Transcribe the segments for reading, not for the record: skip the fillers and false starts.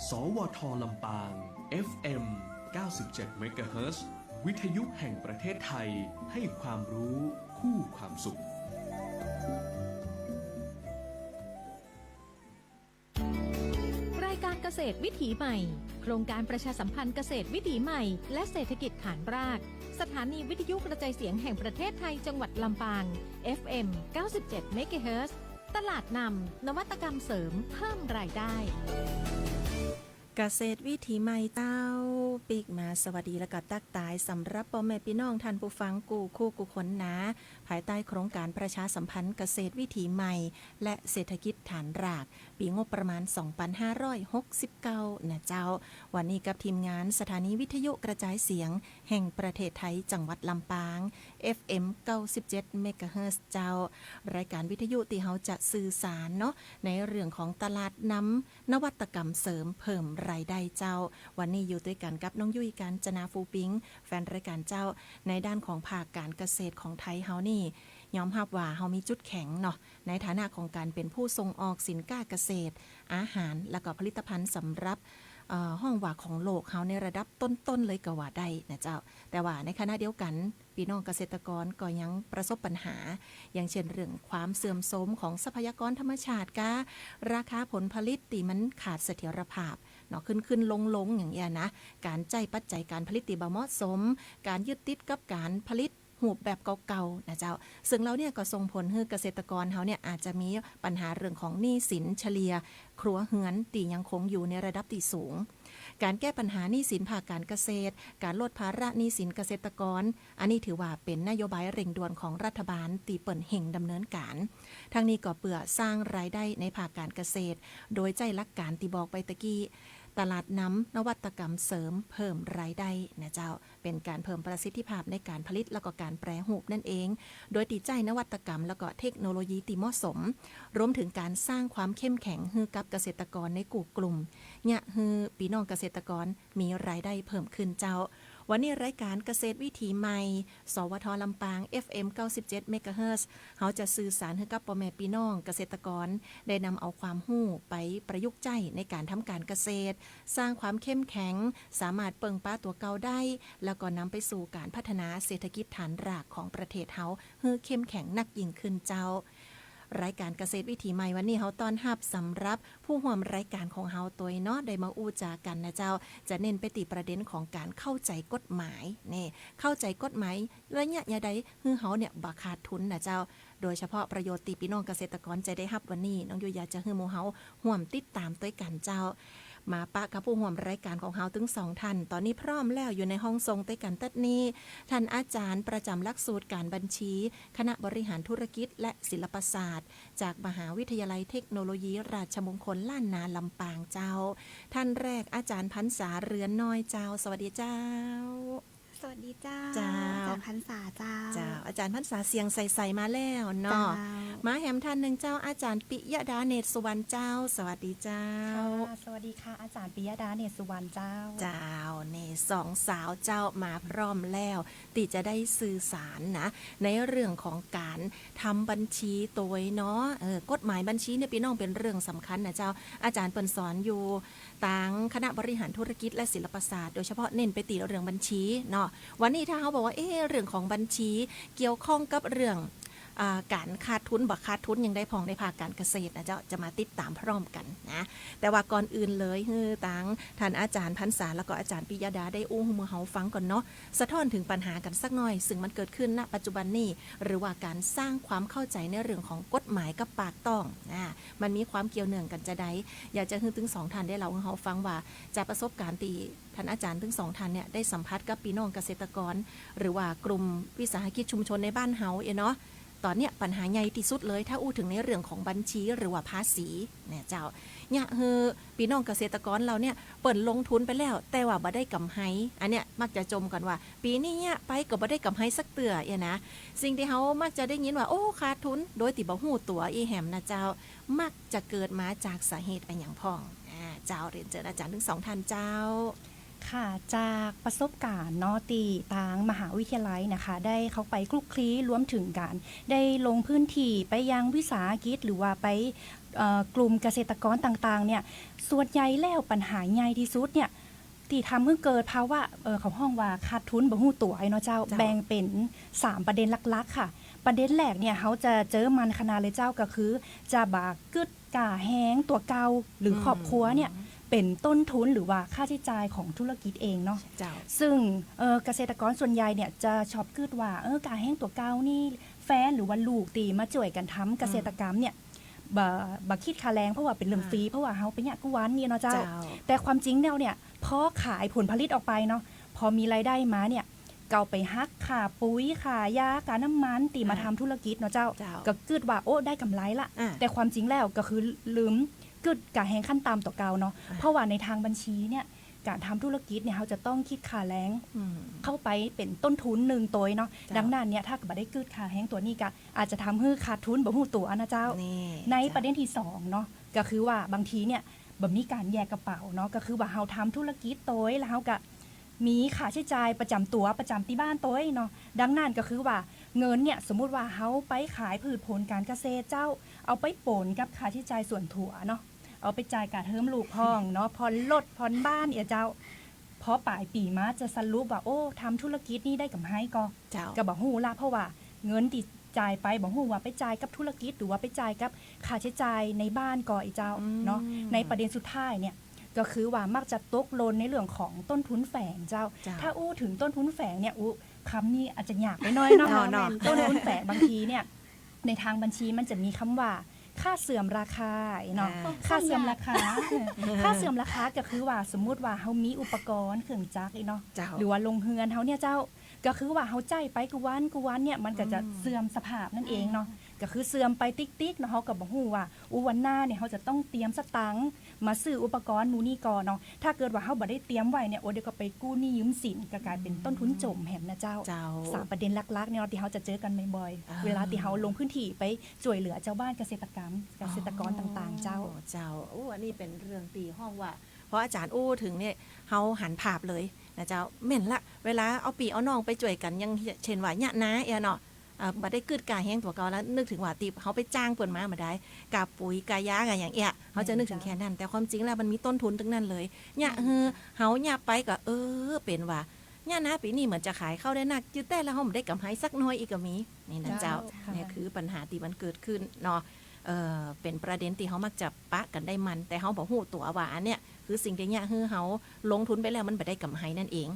สวทลำปาง FM 97 MHz วิทยุแห่งประเทศไทยให้ความรู้คู่ความสุขรายการเกษตรวิถีใหม่โครงการประชาสัมพันธ์เกษตรวิถีใหม่และเศรษฐกิจฐานรากสถานีวิทยุกระจายเสียงแห่งประเทศไทยจังหวัดลำปาง FM 97 MHz ตลาดนำนวัตกรรมเสริมเพิ่มรายได้เกษตรวิถีใหม่เต้าปีกมาสวัสดีและก็ตักตายสำหรับพ่อแม่พี่น้องท่านผู้ฟังกูคู่กูคนนะภายใต้โครงการประชาสัมพันธ์เกษตรวิถีใหม่และเศรษฐกิจฐานรากปีงบประมาณ 2569 นะเจ้าวันนี้กับทีมงานสถานีวิทยุกระจายเสียงแห่งประเทศไทยจังหวัดลำปาง FM 97 MHz เจ้ารายการวิทยุที่เขาจะสื่อสารเนาะในเรื่องของตลาดน้ำนวัตกรรมเสริมเพิ่มรายได้เจ้าวันนี้อยู่ด้วยกันกับน้องยุ้ยกาญจนาฟูปิงแฟนรายการเจ้าในด้านของภาคการเกษตรของไทยเฮานี่ยอมรับว่าเฮามีจุดแข็งเนาะในฐานะของการเป็นผู้ส่งออกสินค้าเกษตรอาหารและก็ผลิตภัณฑ์สำหรับห้องว่าของโลกเฮาในระดับต้นๆเลยก็ว่าได้นะเจ้าแต่ว่าในขณะเดียวกันพี่น้องเกษตรกรก็ยังประสบปัญหาอย่างเช่นเรื่องความเสื่อมโทรมของทรัพยากรธรรมชาติกะราคาผลผลิตที่มันขาดเสถียรภาพเนาะขึ้นลงอย่างเงี้ยนะการใจปัจจัยการผลิตที่บ่เหมาะสมการยึดติดกับการผลิตหูบแบบเก่าๆนะเจ้าซึ่งเราเนี่ยก็ส่งผลให้เกษตรกรเขาเนี่ยอาจจะมีปัญหาเรื่องของหนี้สินเฉลี่ยครัวเรือนที่ยังคงอยู่ในระดับที่สูงการแก้ปัญหาหนี้สินภาคการเกษตรการลดภาระหนี้สินเกษตรกรอันนี้ถือว่าเป็นนโยบายเร่งด่วนของรัฐบาลตีเปิ่นเห่งดำเนินการทั้งนี้ก็เพื่อสร้างรายได้ในภาคการเกษตรโดยใจหลักการที่บอกไปตะกี้ตลาดน้ำนวัตกรรมเสริมเพิ่มรายได้นะเจ้าเป็นการเพิ่มประสิทธิภาพในการผลิตแล้วก็การแปรรูปนั่นเองโดยติดใจนวัตกรรมแล้วก็เทคโนโลยีที่เหมาะสมรวมถึงการสร้างความเข้มแข็งให้กับเกษตรกรในกลุ่มเนี่ยให้พี่น้องเกษตรกรมีรายได้เพิ่มขึ้นเจ้าวันนี้รายการเกษตรวิถีใหม่สวทลำปาง FM 97 MHz เขาจะสื่อสารให้กับพ่อแม่พี่น้องเกษตรกรได้นำเอาความรู้ไปประยุกต์ใช้ในการทำการเกษตรสร้างความเข้มแข็งสามารถเปิงป้าตัวเก่าได้แล้วก็นำไปสู่การพัฒนาเศรษฐกิจฐานรากของประเทศเฮาให้เข้มแข็งนักยิ่งขึ้นเจ้ารายการเกษตรวิถีใหม่วันนี้เฮาต้อนรับสำหรับผู้ร่วมรายการของเฮาตัวเนาะได้มาอู้จากันนะเจ้าจะเน้นไปติประเด็นของการเข้าใจกฎหมายนี่เข้าใจกฎหมายระยะยาใดคือเฮาเนี่ยบ่ขาดทุนนะเจ้าโดยเฉพาะประโยชน์ที่พี่น้องเกษตรกรจะได้รับวันนี้น้องยุยอยากจะให้หมู่เฮาร่วมติดตามด้วยกันเจ้ามาปะกับผู้ร่วมรายการของเฮาถึง2ท่านตอนนี้พร้อมแล้วอยู่ในห้องทรงด้วยกันตัดนี้ท่านอาจารย์ประจำหลักสูตรการบัญชีคณะบริหารธุรกิจและศิลปศาสตร์จากมหาวิทยาลัยเทคโนโลยีราชมงคลล้านนาลำปางเจ้าท่านแรกอาจารย์พรรษาเรือนน้อยเจ้าสวัสดีเจ้าสวัสดีเจ้าอาจารย์พรรษาเจ้าอาจารย์พรรษาเสียงใสๆมาแล้วเนาะมาแหมท่านหนึ่งเจ้าอาจารย์ปิยดาเนตรสุวรรณเจ้าสวัสดีเจ้าสวัสดีค่ะอาจารย์ปิยดาเนตรสุวรรณเจ้านี่สองสาวเจ้ามาพร้อมแล้วติจะได้สื่อสารนะในเรื่องของการทำบัญชีตัวเนาะกฎหมายบัญชีเนี่ยพี่น้องเป็นเรื่องสำคัญนะเจ้าอาจารย์เปิ่นสอนอยู่ต่างคณะบริหารธุรกิจและศิลปศาสตร์โดยเฉพาะเน้นไปติเรื่องบัญชีเนาะวันนี้ถ้าเขาบอกว่าเรื่องของบัญชีเกี่ยวข้องกับเรื่องการขาดทุนบ่ขาดทุนยังได้พองในภาคการเกษตรนะเจ้าจะมาติดตามพร้อมกันนะแต่ว่าก่อนอื่นเลยตั้งท่านอาจารย์พรรษาแล้วก็อาจารย์ปิยดาได้อู้หูเฮาฟังก่อนเนาะสะท้อนถึงปัญหากันสักหน่อยซึ่งมันเกิดขึ้นณปัจจุบันนี้หรือว่าการสร้างความเข้าใจในเรื่องของกฎหมายกับปากต้องมันมีความเกี่ยวเนื่องกันจะได้อยากจะให้ถึง2ท่านได้เล่าให้เฮาฟังว่าจากประสบการณ์ที่ท่านอาจารย์ถึง2ท่านเนี่ยได้สัมผัสกับพี่น้องเกษตรกรหรือว่ากลุ่มวิสาหกิจชุมชนในบ้านเฮาเนาะตอนเนี้ยปัญหาใหญ่ที่สุดเลยถ้าอู้ถึงในเรื่องของบัญชีหรือว่าภาษีเนี่ยเจ้าเนี่ยพี่น้องเกษตรกรเราเนี่ยเปิดลงทุนไปแล้วแต่ว่าบ่ได้กำไรอันเนี้ยมักจะจมกันว่าปีนี้เนี่ยไปก็บ่ได้กำไรสักเตื้อนะสิ่งที่เฮามักจะได้ยินว่าโอ้ขาดทุนโดยที่บ่ฮู้ตัวอีแหมนะเจ้ามักจะเกิดมาจากสาเหตุอันหยังพ้องเจ้าเรียนเชิญอาจารย์ทั้ง2ท่านเจ้า ค่ะจากประสบการณ์เนาะตีทางมหาวิทยาลัยนะคะได้เข้าไปคลุกคลีรวมถึงการได้ลงพื้นที่ไปยังวิสาหกิจหรือว่าไปกลุ่มเกษตรกรต่างๆเนี่ยส่วนใหญ่แล้วปัญหาใหญ่ที่สุดเนี่ยที่ทำให้เกิดภาวะของห้องว่าขาดทุนบ่ฮู้ตัวไอ้เนาะเจ้าแบ่งเป็น3ประเด็นหลักๆค่ะประเด็นแรกเนี่ยเขาจะเจอมันขนาดเลยเจ้าก็คือจะบากกึดก่าแห้งตัวเก่าหรือครอบครัวเนี่ยเป็นต้นทุนหรือว่าค่าใช้จ่ายของธุรกิจเองเนาะ เจ้า ซึ่งเกษตรกรส่วนใหญ่เนี่ยจะชอบกึดว่ากาแห้งตัวเก่านี่แฟนหรือว่าลูกตีมาช่วยกันทำเกษตรกรรมเนี่ยบ่คิดค่าแรงเพราะว่าเป็นเรื่องฟรีเพราะว่าเฮาไปเนี่ยกูวันนี่เนาะเจ้าแต่ความจริงแล้วเนี่ยพอขายผลผลิตออกไปเนาะพอมีรายได้มาเนี่ยเก่าไปฮักค่าปุ๋ยค่ายาค่าน้ำมันตีมาทำธุรกิจเนาะเจ้าก็กึดว่าโอ้ได้กำไรละแต่ความจริงแล้วก็คือลืมกึดกะแหงขั้นตามตัวเก่าเนาะเพราะว่าในทางบัญชีเนี่ยการทำธุรกิจเนี่ยเขาจะต้องคิดค่าแรงเข้าไปเป็นต้นทุน1ตัวเนาะดังนั้นเนี่ยถ้าบ่ได้กึดค่าแรงตัวนี้ก็อาจจะทำให้ขาดทุนบ่ฮู้ตัวนะเจ้าในประเด็นที่2เนาะก็คือว่าบางทีเนี่ยบ่มีการแยกกระเป๋าเนาะก็คือว่าเฮาทำธุรกิจตัวแล้วเฮาก็มีค่าใช้จ่ายประจำตัวประจำที่บ้านตัวเนาะดังนั้นก็คือว่าเงินเนี่ยสมมุติว่าเฮาไปขายพืชผลการเกษตรเจ้าเอาไปปนกับค่าใช้จ่ายส่วนถั่วเนาะเอาไปจ่ายการเทอมลูกพ่องเนาะผ่อนรถผ่อนบ้านเจ้าพอปลายปีมาจะสรุปว่าโอ้ทำธุรกิจนี้ได้กำไรก็บ่ฮู้ละเพราะว่าเงินที่จ่ายไปบ่ฮู้ว่าไปจ่ายกับธุรกิจหรือว่าไปจ่ายกับค่าใช้จ่ายในบ้านก่อเจ้าเนาะในประเด็นสุดท้ายเนี่ยก็คือว่ามักจะตกหล่นในเรื่องของต้นทุนแฝงเจ้าถ้าอู้ถึงต้นทุนแฝงเนี่ยคำนี้อาจจะยากไปหน่อยเนาะ ต้นทุนแฝงบางทีเนี่ยในทางบัญชีมันจะมีคำว่าค่าเสื่อมราคาเนาะค่าเสื่อมราคาค่าเสื่อมราคาก็คือว่าสมมุติว่าเฮามีอุปกรณ์เครื่องจักรเนาะหรือว่าลงเฮือนเฮาเนี่ยเจ้าก็คือว่าเฮาจ่ายไปกูวันเนี่ยมันก็จะเสื่อมสภาพนั่นเองเนาะก็คือเสื่อมไปติ๊กๆเนาะเฮาก็บ่ฮู้ว่าวันหน้าเนี่ยเฮาจะต้องเตรียมสตังค์มาซื้ออุปกรณ์นู่นนี่ก่อนเนาะถ้าเกิดว่าเฮาบ่ได้เตรียมไว้เนี่ยเดี๋ยวก็ไปกู้หนี้ยืมสินก็กลายเป็นต้นทุนจมแหมนะเจ้า3ประเด็นหลักๆเนี่ยที่เฮาจะเจอกันบ่อยๆเวลาที่เฮาลงพื้นที่ไปช่วยเหลือเจ้าบ้านเกษตรกรต่างๆเจ้าอันนี้เป็นเรื่องตีห้องว่าเพราะอาจารย์ถึงเนี่ยเฮาหันภาพเลยนะเจ้าแม่นละเวลาเอาปีเอาน้องไปจ่วยกันยังเช่นว่าเนี่ยนะเนาะบ่ได้กึดกาแห้งตัวเก่าแล้วนึกถึงว่าติเขาไปจ้างเปิ้นมาบ่ได้กาปุ๋ยกายาอย่างเขาจะนึกถึงแค่นั้นแต่ความจริงแล้วมันมีต้นทุนทั้งนั้นเลยเนี่ยเฮาเนี่ยไปก็เป็นว่าเนี่ยนะปีนี้เหมือนจะขายเข้าได้นักจืดแต่แล้วเฮาบ่ได้กำไรสักน้อยอีกก็มีนี่นะเจ้าเนี่ยคือปัญหาที่มันเกิดขึ้นเนาะเป็นประเด็นที่เขามักจะปะกันได้มันแต่เขาบ่ฮู้ตัวว่าอันเนี้ยคือสิ่งที่เนี่ยคือเขาลงทุนไปแล้วมันบ่ได้กำไรนั่นเอง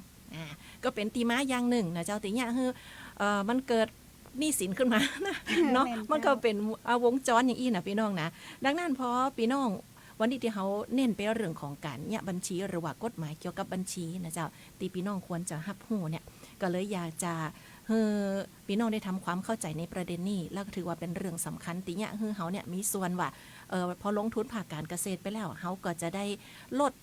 ก็เป็นตีม้าอย่างหนึ่งนะเจ้าตีเนี่ยคือมันเกิดหนี้สินขึ้นมานะเนาะมันก็เป็นวงจรอย่างอี้นะพี่น้องนะดังนั้นพอพี่น้องวันนี้ที่เขาเน้นไปเรื่องของการเนี่ยบัญชีหรือว่ากฎหมายเกี่ยวกับบัญชีนะเจ้าตีพี่น้องควรจะรับรู้เนี่ยก็เลยอยากจะพี่น้องได้ทำความเข้าใจในประเด็นนี้แล้วก็ถือว่าเป็นเรื่องสำคัญตีเนี่ยเขาเนี่ยมีส่วนว่าพอลงทุนภาคการเกษตรไปแล้วเขาก็จะได้ลด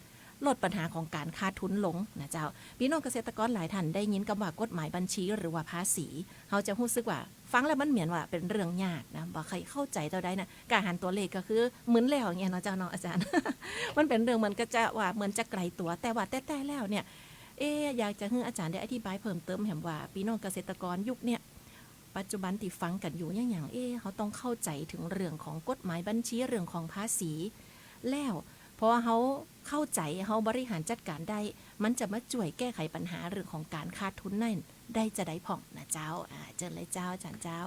ปัญหาของการขาดทุนลงนะเจ้าพี่น้องเกษตรกรหลายท่านได้ยินคำว่ากฎหมายบัญชีหรือว่าภาษีเขาจะรู้สึกว่าฟังแล้วมันเหมือนว่าเป็นเรื่องยากนะบ่ใครเข้าใจเท่าใดนะการหันตัวเลขก็คือเหมือนแล้วอย่างเงี้ยเนาะเจ้าเนาะอาจารย์ มันเป็นเรื่องเหมือนก็จะว่าเหมือนจะไกลตัวแต่ว่าแต่แล้วเนี่ยอยากจะให้อาจารย์ได้อธิบายเพิ่มเติมแหมว่าพี่น้องเกษตรกรยุคเนี่ยปัจจุบันที่ฟังกันอยู่อย่างเขาต้องเข้าใจถึงเรื่องของกฎหมายบัญชีเรื่องของภาษีแล้วเพราะเขาเข้าใจเขาบริหารจัดการได้มันจะมาช่วยแก้ไขปัญหาเรื่องของการขาดทุนนั่นได้จะได้ผ่องนะเจ้าเจริญเลยเจ้าอาจารย์เจ้า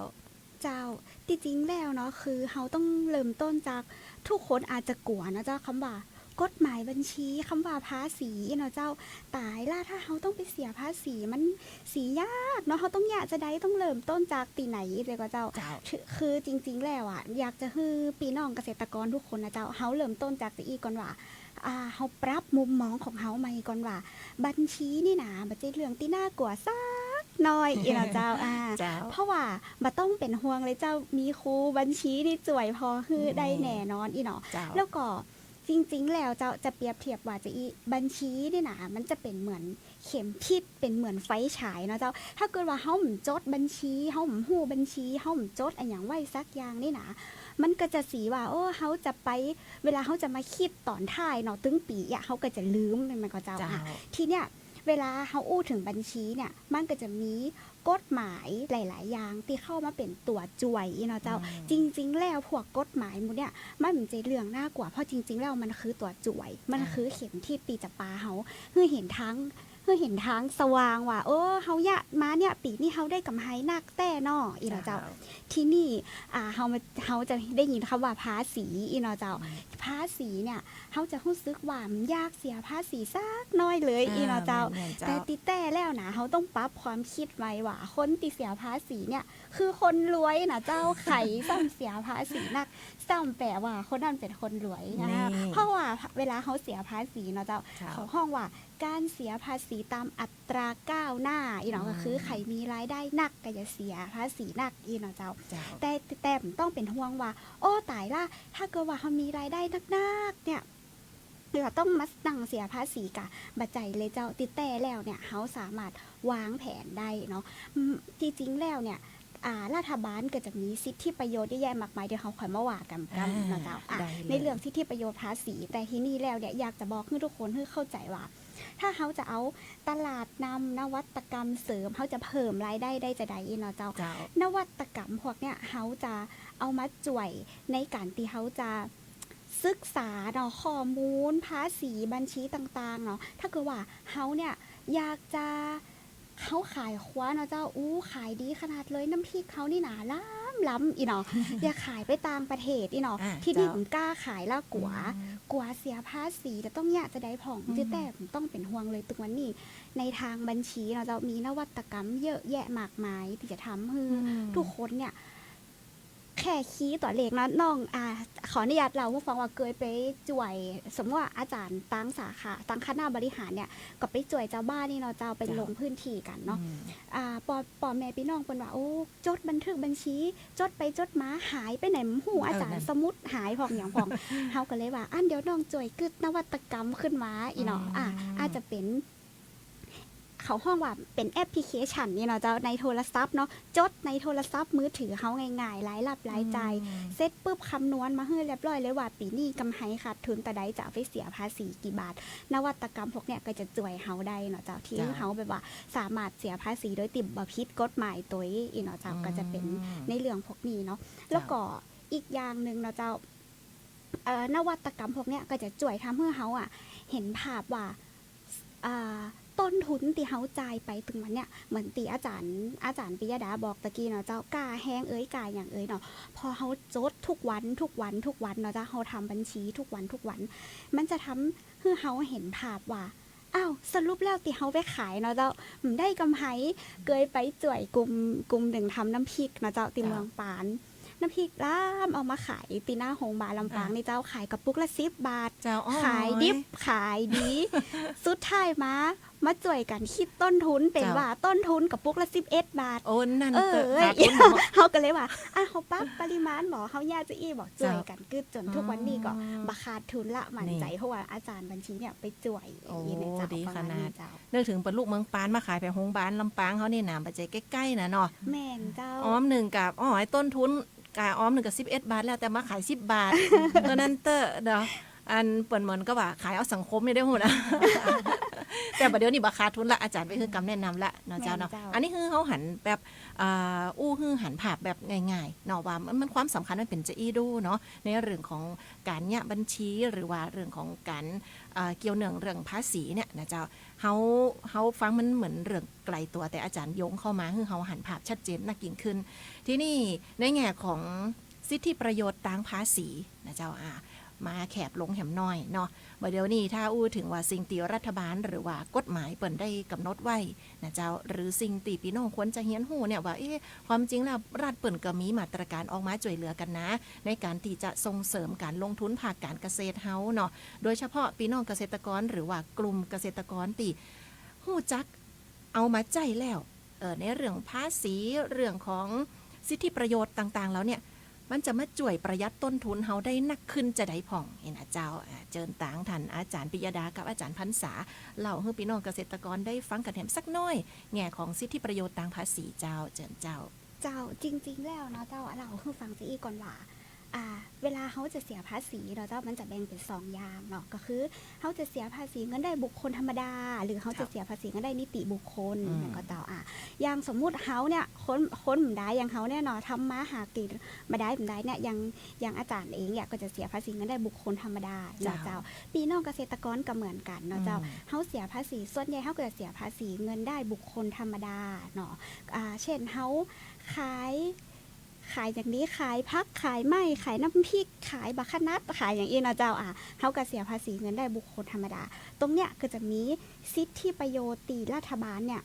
ที่จริงแล้วเนาะคือเขาต้องเริ่มต้นจากทุกคนอาจจะกลัวนะเจ้าคำว่ากฎหมายบัญชีคำว่าภาษีเนาะเจ้าตายล่ะถ้าเขาต้องไปเสียภาษีมันสียากเนาะเขาต้องอยากจะได้ต้องเริ่มต้นจากตีไหนเลยก็เจ้าคือจริงๆแล้วอยากจะให้พี่น้องเกษตรกรทุกคนนะเจ้าเขาเริ่มต้นจากตีก่อนว่าเขาปรับมุมมองของเขาใหม่ก่อนว่าบัญชีนี่นะมันจะเรื่องที่น่ากลัวซักน้อยอีนะเจ้าเพราะว่าบ่ต้องเป็นห่วงเลยเจ้ามีครูบัญชีที่จ่วยพอคือได้แน่นอนอีเนาะแล้วก็จริงๆแล้วจะเปรียบเทียบว่าจะบัญชีนี่นะมันจะเป็นเหมือนเข็มทิศเป็นเหมือนไฟฉายเนาะเจ้าถ้าเกิดว่าเฮาจดบัญชีเฮาฮู้บัญชีเฮาจดอันหยังไว้สักอย่างนี่นะ มันก็จะสีว่าโอ้เฮาจะไปเวลาเฮาจะมาคิดตอนท้ายเนาะตึงปีอ่ะเฮาก็จะลืมมันก็เจ้าอ่ะทีเนี้ยเวลาเฮาอู้ถึงบัญชีเนี่ยมันก็จะมีกฎหมายหลายๆอย่างที่เข้ามาเป็นตัวจ่วยเนาะเจ้าจริงๆแล้วพวกกฎหมายหมดเนี่ยมันเหมือนใจเรื่องน่ากว่าเพราะจริงๆแล้วมันคือตัวจ่วยมันคือเข็มทิศตีจะปาเฮาคือเห็นทั้งสว่างว่าโอ้เฮาเนี่ยมาเนี่ยปีนี้เฮาได้กำไรนักแต่นออีเนาะเจ้าที่นี่เฮาจะได้ยินคำว่าภาษีอีเนาะเจ้าภาษีเนี่ยเฮาจะรู้สึกว่ามันยากเสียภาษีสักน้อยเลยอีเนาะเจ้าแต่ติแต่แล้วนะเฮาต้องปรับความคิดไว้ว่าคนที่เสียภาษีเนี่ยคือคนรวยนะเจ้าไขซ้ำเสียภาษีนักซ้ำแปลว่าคนนั้นเป็นคนรวยนะเพราะว่าเวลาเฮาเสียภาษีเนาะเจ้าเขาห้องว่าการเสียภาษีตามอัตราก้าวหน้าอีเนาะก็คือใครมีรายได้นักก็จะเสียภาษีนักอีเนาะเจ้าแต่ต้องเป็นห่วงว่าโอ้ตายละถ้าเกิดว่าเขามีรายได้นักๆเนี่ยเราต้องมาตั้งเสียภาษีกะบัจจัยเลยเจ้าติดแต่แล้วเนี่ยเขาสามารถวางแผนได้เนาะจริงๆแล้วเนี่ยรัฐบาลก็จะมีสิทธิประโยชน์เยอะแยะมากมายเดี๋ยวเขาค่อยมาว่ากันเนาะเจ้าในเรื่องสิทธิประโยชน์ภาษีแต่ที่นี่แล้วเนี่ยอยากจะบอกให้ทุกคนให้เข้าใจว่าถ้าเขาจะเอาตลาดนำนวัตกรรมเสริมเขาจะเพิ่มรายได้ได้จะได้เนาะเจ้านวัตกรรมพวกเนี่ยเขาจะเอามาจ่วยในการที่เขาจะศึกษาเนาะข้อมูลภาษีบัญชีต่างๆเนาะถ้าเกิดว่าเขาเนี่ยอยากจะเขาขายคว้าเนาะเจ้าขายดีขนาดเลยน้ำพริกเขานี่หนาล้ำอีเนาะอยากขายไปต่างประเทศอีเนาะที่นี่ผมกล้าขายละกว่าเสียภาษีจะต้องอยากจะได้ผ่องแต่ผมต้องเป็นห่วงเลยตึกวันนี้ในทางบัญชีเราจะมีนวัตกรรมเยอะแยะมากมายที่จะทำให้ทุกคนเนี่ยแค่คีย์ตัวเลขนะน้องขออนุญาตเราผู้ฟังว่าเคยไปจ่วยสมมติว่าอาจารย์ตั้งสาขาตั้งคณะบริหารเนี่ยก็ไปจ่วยเจ้าบ้านนี่เนาะเจ้าไปลงพื้นที่กันเนาะปอแม่พี่น้องเพิ่นว่าโอ้จดบันทึกบัญชีจดไปจดมาหายไปไหนหูอาจารย์สมุดหายพองอย่างพองเฮาก็เลยว่าเดี๋ยวน้องจ่วยกึดนวัตกรรมขึ้นมาอีเนาะอาจจะเป็นเขาห้องว่าเป็นแอปพลิเคชันนี่เนาะเจ้าในโทรศัพท์เนาะจดในโทรศัพท์มือถือเขาง่ายๆรายรับรายจ่ายเสร็จปุ๊บคำนวณมาให้เรียบร้อยเลยว่าปีนี้กำไรขาดทุนแต่ใดจะไปเสียภาษีกี่บาทนวัตกรรมพวกเนี้ยก็จะจ่วยเฮาได้เนาะเจ้าที่เฮาแบบว่าสามารถเสียภาษีโดยติดบ่ผิดกฎหมายตัวอีเนาะเจ้าก็จะเป็นในเรื่องพวกนี้เนาะแล้วก็อีกอย่างนึงเนาะเจ้านวัตกรรมพวกเนี้ยก็จะจ่วยทำให้เฮาเห็นภาพว่าต้นทุนที่เฮาจ่ายไปถึงวันเนี้ยเหมือนตีอาจารย์ปิยดาบอกตะกี้เนาะเจ้ากาแห้งกาอย่างเนาะพอเฮาจดทุกวันเนาะเจ้าเฮาทำบัญชีทุกวันมันจะทำให้เฮาเห็นภาพว่าสรุปแล้วที่เฮาไปขายเนาะเจ้าได้กำไรเกยไปจ่วยกลุ่มหนึ่งทำน้ำพริกเนาะเจ้าที่เมืองปานน้ำพริกเอามาขายตีหน้าโฮงบาลำปางนี่เจ้าขายกระปุกละ10 บาทขายดิบขายดีสุดท้ายมาจ่วยกันคิดต้นทุนเป็นว่าต้นทุนกระปุกละ11 บาทโอ้นั่นเฮาก็เลยว่าเฮาปรับปริมาณเขาญาติจะบอกจ่วยกันกึดจนทุกวันนี้ก็บ่ขาดทุนละมั่นใจเพราะว่าอาจารย์บัญชีเนี่ยไปจ่วยอีในเจ้าดีขนาดนึกถึงเปิ้นลูกเมืองปานมาขายไปโฮงบาลลำปางเขานี่น่ะบ่ใจใกล้ๆน่ะเนาะแม่นเจ้าอ้อม1กับไอ้ต้นทุนกาอ้อม1กับ11 บาทแล้วแต่มาขาย10 บาทตอนนั้นเด้ออันเปิ้นเหมือนก็ว่าขายเอาสังคมนี่ได้ฮู้นะแต่บัดเดี๋ยวนี้บ่ขาดทุนละอาจารย์ไปคือกำแนะนำละเนาะเจ้าเนาะอันนี้คือเฮาหันแบบคือหันภาพแบบง่ายๆเนาะว่ามันความสำคัญมันเป็นจะอีดูเนาะในเรื่องของการเนี่ยบัญชีหรือว่าเรื่องของการเกี่ยวเนื่องเรื่องภาษีเนี่ยนะเจ้าเฮาฟังมันเหมือนเรื่องไกลตัวแต่อาจารย์โยงเข้ามาคือเฮาหันภาพชัดเจนนักยิ่งขึ้นที่นี่ในแง่ของสิทธิประโยชน์ทางภาษีนะเจ้ามาแคบลงแหมน้อยเนาะเดี๋ยวนี้ถ้าอู้ถึงว่าสิ่งที่รัฐบาลหรือว่ากฎหมายเปิ่นได้กำหนดไว้นะเจ้าหรือสิ่งที่พี่น้องควรจะเฮียนหูเนี่ยว่าความจริงแล้วรัฐเปิ่นก็มีมาตรการออกมาช่วยเหลือกันนะในการที่จะส่งเสริมการลงทุนภาคการเกษตรเฮาเนาะโดยเฉพาะพี่น้องเกษตรกรหรือว่ากลุ่มเกษตรกรที่ฮู้จักเอามาใจแล้วในเรื่องภาษีเรื่องของสิทธิประโยชน์ต่างๆแล้วเนี่ยมันจะมาช่วยประหยัดต้นทุนเฮาได้นักขึ้นจะได้ผ่องเห็นเจ้าเจิญต่างท่านอาจารย์ปิยดากับอาจารย์พันษาเล่าให้พี่น้องเกษตรกรได้ฟังกันแถมสักน้อยแง่ของสิทธิประโยชน์ทางภาษีเจ้าเจิญเจ้าจริงๆแล้วนะเจ้าเราคือฟังซีก่อนว่า เวลาเขาจะเสียภาษีเราเจ้ามันจะแบ่งเป็น2อย่างเนาะก็คือเขาจะเสียภาษีเงินได้บุคคลธรรมดาหรือเขาจะเสียภาษีเงินได้นิติบุคคลก็เจ้าอย่างสมมุติเขาเนี่ยคนบ่ได้อย่างเขาเนี่ยเนาะทำมาหากินบ่ได้เนี่ยอย่างอาจารย์เองเนี่ยก็จะเสียภาษีเงินได้บุคคลธรรมดาเนาะเจ้าพี่น้องเกษตรกรก็เหมือนกันเนาะเจ้าเขาเสียภาษีส่วนใหญ่เขาก็จะเสียภาษีเงินได้บุคคลธรรมดาเนาะเช่นเขาขายอย่างนี้ขายพักขายไม้ขายน้ำพริกขายบักขนัดขายอย่างนี้นะเจ้าเขาก็เสียภาษีเงินได้บุคคลธรรมดาตรงเนี้ยก็จะมีสิทธิประโยชน์ตีรัฐบาลเนี่ย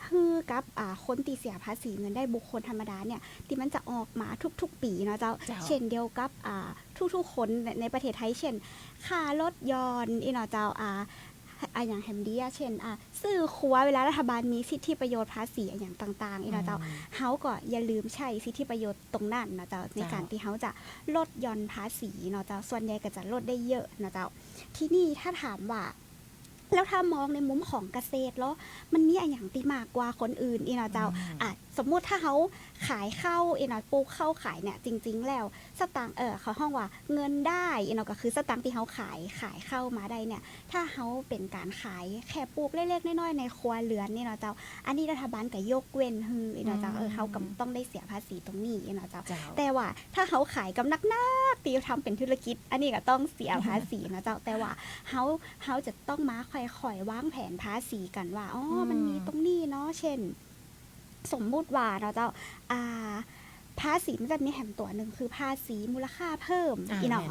คือกับคนตีเสียภาษีเงินได้บุคคลธรรมดาเนี่ยที่มันจะออกมาทุกๆปีเนาะเจ้าเช่นเดียวกับทุกๆคนในประเทศไทยเช่นค่ารถยนต์เนาะเจ้าอย่างแฮมดี้เช่นซื้อครัวเวลารัฐบาลมีสิทธิประโยชน์ภาษีอย่างต่างๆเนาะเจ้าเฮาก็อย่าลืมใช้สิทธิประโยชน์ตรงนั้นเนาะเจ้าในการที่เฮาจะลดหย่อนภาษีเนาะเจ้าส่วนใหญ่ก็จะลดได้เยอะเนาะเจ้าที่นี่ถ้าถามว่าแล้วถ้ามองในมุมของเกษตรแล้วมันมีอย่างที่มากกว่าคนอื่นเนาะเจ้าสมมุติถ้าเขาขายข้าวเนาะปลูกข้าวขายเนี่ยจริงๆแล้วสตางค์เขาห้องว่าเงินได้เนาะก็คือสตางค์ที่เขาขายเข้ามาได้เนี่ยถ้าเขาเป็นการขายแค่ปลูกเล็กๆน้อยๆในครัวเรือนนี่เนาะเจ้าอันนี้รัฐบาลก็ยกเว้นฮือเนาะเจ้าเขาก็ต้องได้เสียภาษีตรงนี้เนาะเจ้าแต่ว่าถ้าเขาขายกับนักตีทำเป็นธุรกิจอันนี้ก็ต้องเสียภาษีเนาะเจ้าแต่ว่าเขาจะต้องมาค่อยๆวางแผนภาษีกันว่ามันมีตรงนี้เนาะเช่นสมมุติว่าเราจะภาษีมันจะมีแหมตัวหนึ่งคือภาษีมูลค่าเพิ่มเนาะ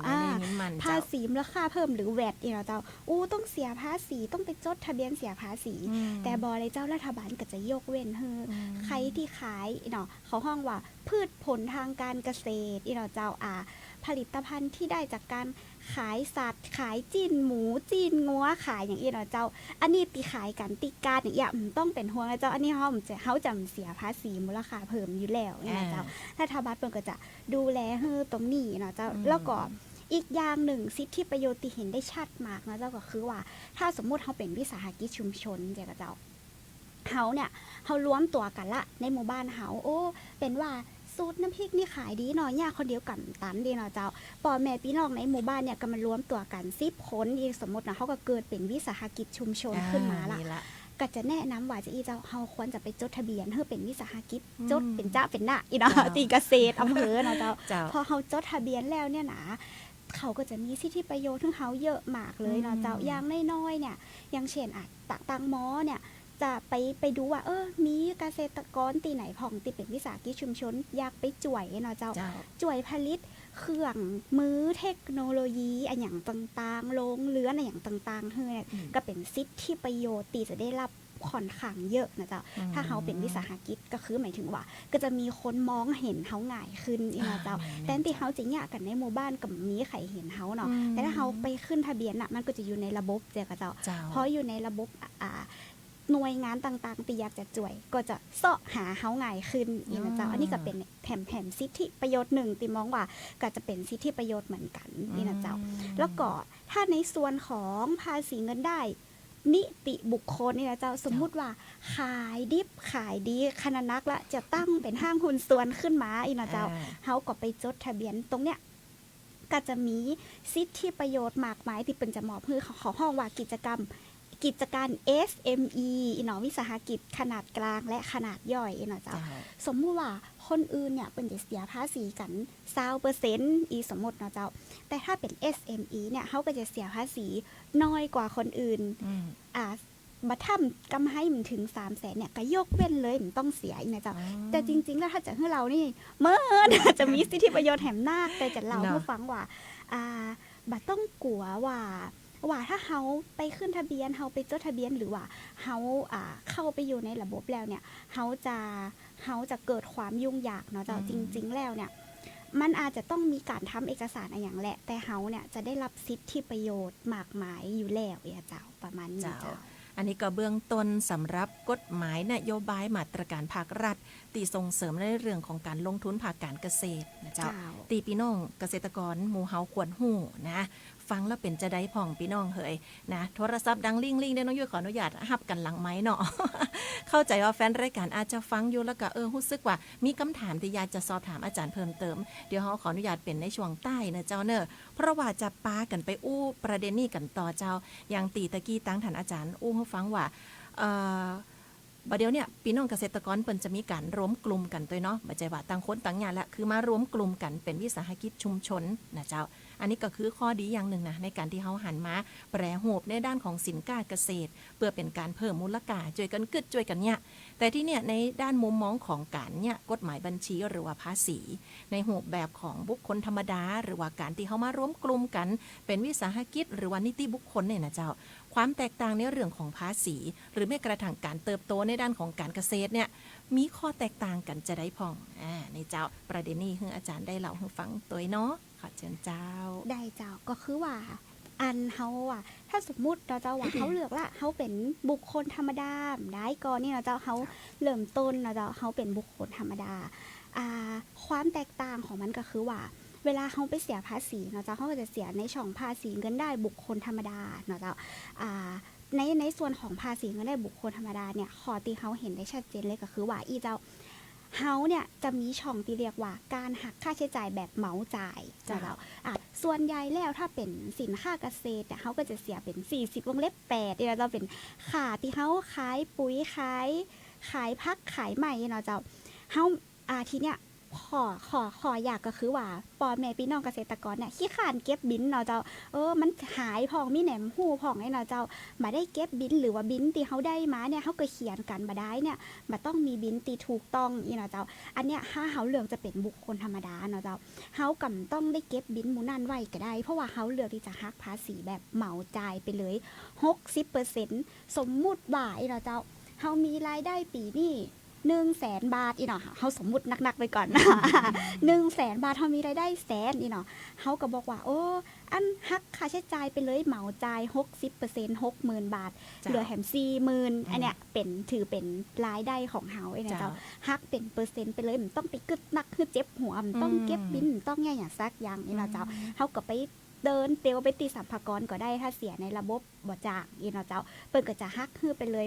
ภาษีมูลค่าเพิ่มหรือแวดเราจะต้องเสียภาษีต้องไปจดทะเบียนเสียภาษีแต่บริเจ้ารัฐบาลก็จะยกเว้นใครที่ขายเนาะเขาห้องว่าพืชผลทางการเกษตรเราจะผลิตภัณฑ์ที่ได้จากการขายสัตว์ขายจีนหมูจีนงัวขายอย่างเนาะเจ้าอันนี้ตีขายกันตีการอย่างเงี้ยต้องเป็นห่วงนะเจ้าอันนี้เขาจะเสียภาษีมูลค่าเพิ่มอยู่แล้วนะเจ้ารัฐบาลเพิ่นก็จะดูแลตรงนี้เนาะเจ้าแล้วก็อีกอย่างหนึ่งสิทธิประโยชน์ที่เห็นได้ชัดมากนะเจ้าก็คือว่าถ้าสมมุติเขาเป็นวิสาหกิจชุมชนเจ้าเขารวมตัวกันละในหมู่บ้านเขาเป็นว่าสูตรน้ำพริกนี่ขายดีหน่อยย่าคนเดียวกันตันดีเนาะเจ้าพ่อแม่พี่น้องในหมู่บ้านเนี่ยก็มารวมตัวกัน10 คนอีสมมตินะเขาก็เกิดเป็นวิสาหกิจชุมชนขึ้นมาละก็จะแนะนำว่าจะเจ้าเขาควรจะไปจดทะเบียนเพื่อเป็นวิสาหกิจจดเป็นจ้าเป็นหน้าเนาะตีเกษตรอำเภอเนาะเจ้าพอเขาจดทะเบียนแล้วเนี่ยนะเขาก็จะมีสิทธิประโยชน์ของเขาเยอะมากเลยเนาะเจ้าอย่างน้อยๆเนี่ยอย่างเช่นตังหมอเนี่ยจะไปดูว่ามีเกษตรกรตีไหนผ่องตีเป็นวิสาหกิจชุมชนอยากไปจ่วยเนาะเจ้าจ่วยผลิตเครื่องมือเทคโนโลยีอย่างต่างๆโรงเรือนอย่างต่างๆเฮ้ยก็เป็นสิทธิประโยชน์ตีจะได้รับค่อนข้างเยอะนะเจ้าถ้าเขาเป็นวิสาหกิจก็คือหมายถึงว่าก็จะมีคนมองเห็นเขาง่ายขึ้นนะเจ้าแต่ที่เขาจะเนี่ยกันในหมู่บ้านกับมีใครเห็นเขาเนาะแต่ถ้าเขาไปขึ้นทะเบียนน่ะมันก็จะอยู่ในระบบเจ้าเพราะอยู่ในระบบหน่วยงานต่างๆที่อยากจะจ่วยก็จะเสาะหาเฮาง่ายขึ้นนะเจ้าอันนี้ก็เป็นแถมสิทธิประโยชน์หนึ่งที่มองว่าก็จะเป็นสิทธิประโยชน์เหมือนกันนี่นะเจ้าแล้วก็ถ้าในส่วนของภาษีเงินได้นิติบุคคลนี่นะเจ้าสมมุติว่าขายดิบขายดีขนาดนักละจะตั้งเป็นห้างหุ้นส่วนขึ้นมานะเจ้าเฮาก็ไปจดทะเบียนตรงเนี้ยก็จะมีสิทธิประโยชน์มากมายที่เป็นจะมอบให้เขาห้องว่ากิจการ SME เนาะวิสาหกิจขนาดกลางและขนาดย่อยเนาะเจ้าสมมุติว่าคนอื่นเนี่ยเป็นจะเสียภาษีกัน 20% อีสมมติเนาะเจ้าแต่ถ้าเป็น SME เนี่ยเขาก็จะเสียภาษีน้อยกว่าคนอื่นมาทำกำไรมันถึง 300,000 เนี่ยก็ยกเว้นเลยมันต้องเสียอีกนะเจ้าแต่จริงๆแล้วถ้าจะให้เรานี่จะมีสิทธิประโยชน์แถมนาคแต่จะเล่าให้ฟังว่าบัดต้องกลัวว่าถ้าเฮาไปขึ้นทะเบียนเฮาไปจดทะเบียนหรือว่าเฮาเข้าไปอยู่ในระบบแล้วเนี่ยเฮาจะเกิดความยุ่งยากเนาะเจ้าจริงๆแล้วเนี่ยมันอาจจะต้องมีการทำเอกสารอย่างแหละแต่เฮาเนี่ยจะได้รับสิทธิประโยชน์มากมายอยู่แล้วเจ้าประมาณนี้เจ้า อันนี้ก็เบื้องต้นสำหรับกฎหมายนโยบายมาตรการภาครัฐตีส่งเสริมในเรื่องของการลงทุนภาคการเกษตรนะเจ้าตีพี่น้องเกษตรกรหมู่เฮาควรฮู้นะฟังแล้วเป็นจะได้พ่องพี่น้องเฮยนะโทรศัพท์ดังลิ่งๆได้น้องยุ้ยขออนุญาตฮับกันหลังไม้เนาะ เข้าใจว่าแฟนรายการอาจจะฟังอยู่แล้วก็รู้สึกว่ามีคำถามที่อยากจะสอบถามอาจารย์เพิ่มเติมเดี๋ยวเขาขออนุญาตเป็นในช่วงใต้นะเจ้าเนอะเพราะว่าจะปากันไปอู้ประเด็นนี้กันต่อเจ้าอย่างตีตะกี้ตั้งฐานอาจารย์อู้ให้ฟังว่าบัดเดี๋ยวเนี่ยพี่น้องเกษตรกรเปิ้นจะมีการรวมกลุ่มกันตัวเนาะไม่ใช่ว่าต่างคนต่างงานละคือมารวมกลุ่มกันเป็นวิสาหกิจชุมชนนะเจ้าอันนี้ก็คือข้อดีอย่างหนึ่งนะในการที่เขาหันมาแปรรูปในด้านของสินค้าเกษตรเพื่อเป็นการเพิ่มมูลค่าช่วยกันกึดช่วยกันเนี่ยแต่ที่เนี่ยในด้านมุมมองของการเนี่ยกฎหมายบัญชีหรือว่าภาษีในรูปแบบของบุคคลธรรมดาหรือว่าการที่เขามารวมกลุ่มกันเป็นวิสาหกิจหรือว่านิติบุคคลเนี่ยนะเจ้าความแตกต่างในเรื่องของภาษีหรือแม้กระทั่งการเติบโตในด้านของการเกษตรเนี่ยมีข้อแตกต่างกันจะได้พองในเจ้าประเด็นนี้คืออาจารย์ได้เล่าให้ฟังตัวเนาะขอเชิญเจ้าได้เจ้าก็คือว่าอันเฮาอ่ะถ้าสมมุติเราจะว่า เขาเลือกละเขาเป็นบุคคลธรรมดาได้ก่อนนี่เราจะเขาเริ่มต้นเราจะเขาเป็นบุคคลธรรมดาความแตกต่างของมันก็คือว่าเวลาเขาไปเสียภาษีเนาะเจ้าเขาก็จะเสียในช่องภาษีเงินได้บุคคลธรรมดาเนาะเจ้าในส่วนของภาษีเงินได้บุคคลธรรมดาเนี่ยข้อที่เขาเห็นได้ชัดเจนเลยก็คือว่าเจ้าเฮาเนี่ยจะมีช่องที่เรียกว่าการหักค่าใช้จ่ายแบบเหมาจ่ายจ้ะเราส่วนใหญ่แล้วถ้าเป็นสินค้าเกษตรเนี่ยเขาก็จะเสียเป็น40วงเล็บ8เนี่ยเราเป็นค่าที่เขาขายปุ๋ยขายผักขายใหม่เนาะเจ้าเฮาทีเนี้ยขออยากก็คือว่าพ่อแม่พี่น้องเกษตรกรเนี่ยขี้ขานเก็บบินเนาะเจ้ามันหายพองมีแหนมหู้พองไอ้เนาะเจ้ามาได้เก็บบินหรือว่าบินที่เขาได้มาเนี่ยเขาก็เขียนกันมาได้เนี่ยมาต้องมีบินที่ถูกต้องอีเนาะเจ้าอันเนี้ยถ้าเขาเลือกจะเป็นบุคคลธรรมดาเนาะเจ้าเขากำต้องได้เก็บบินหมู่นั่นไว้ก็ได้เพราะว่าเขาเลือกที่จะหักภาษีแบบเหมาจ่ายไปเลย 60% สมมุติว่าอีเนาะเจ้าเขามีรายได้ปีนี้100,000 บาทอีเนาะเขาสมมุตินักๆไปก่อน 100,000 บาทเขามีรายได้100,000อีเนาะเขาก็บอกว่าอันหักค่าใช้จ่ายไปเลยเหมาจ่าย 60% 60,000 บาทเหลือแถม 40,000 อันเนี้ยถือเป็นรายได้ของเฮาไอ้เนี่ยเจ้าหักเป็นเปอร์เซ็นต์ไปเลยมันต้องไปกึดนักคือเจ็บหัวมันต้องเก็บบินต้องแย่อย่างซักอย่างนี่เนาะเจ้าเฮาก็ไปเดินเตียวไปตีสัมภากรก็ได้ถ้าเสียในระบบบ่จากอีเนาะเจ้าเปิ้นก็จะหักคือไปเลย